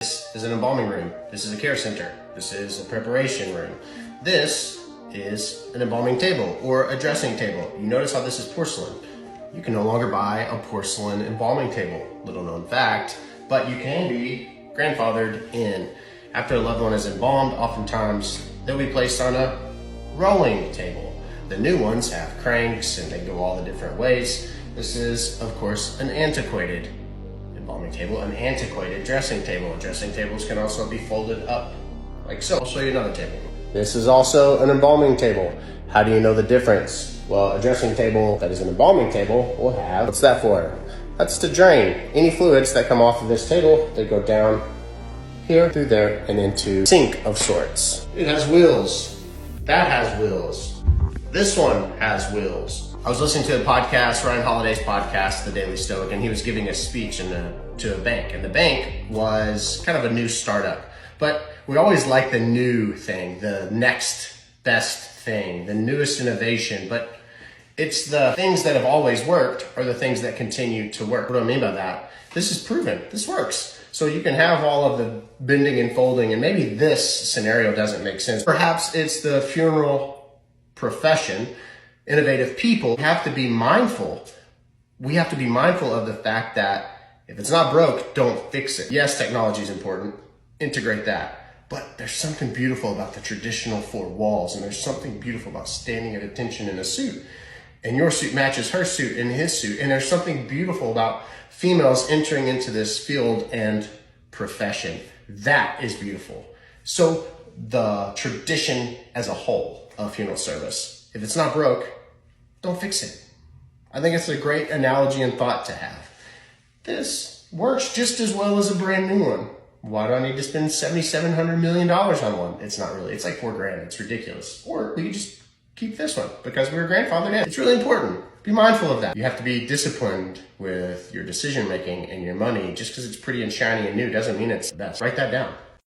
This is an embalming room. This is a care center. This is a preparation room. This is an embalming table or a dressing table. You notice how this is porcelain. You can no longer buy a porcelain embalming table, little known fact, but you can be grandfathered in. After a loved one is embalmed, oftentimes they'll be placed on a rolling table. The new ones have cranks and they go all the different ways. This is, of course, an antiquated embalming table, an antiquated dressing table. Dressing tables can also be folded up like so. I'll show you another table. This is also an embalming table. How do you know the difference? Well, a dressing table that is an embalming table will have, what's that for? That's to drain any fluids that come off of this table. They go down here, through there, and into a sink of sorts. It has wheels. That has wheels. This one has wheels. I was listening to a podcast, Ryan Holiday's podcast, The Daily Stoic, and he was giving a speech to a bank. And the bank was kind of a new startup. But we always like the new thing, the next best thing, the newest innovation. But it's the things that have always worked or the things that continue to work. What do I mean by that? This is proven. This works. So you can have all of the bending and folding, and maybe this scenario doesn't make sense. Perhaps it's the funeral profession. Innovative people have to be mindful. We have to be mindful of the fact that if it's not broke, don't fix it. Yes, technology is important. Integrate that. But there's something beautiful about the traditional four walls, and there's something beautiful about standing at attention in a suit. And your suit matches her suit and his suit. And there's something beautiful about females entering into this field and profession. That is beautiful. So the tradition as a whole of funeral service, if it's not broke, don't fix it. I think it's a great analogy and thought to have. This works just as well as a brand new one. Why do I need to spend $7,700 million on one? It's not really. It's like $4,000. It's ridiculous. Or we could just keep this one because we were grandfathered in. It's really important. Be mindful of that. You have to be disciplined with your decision making and your money. Just because it's pretty and shiny and new doesn't mean it's the best. Write that down.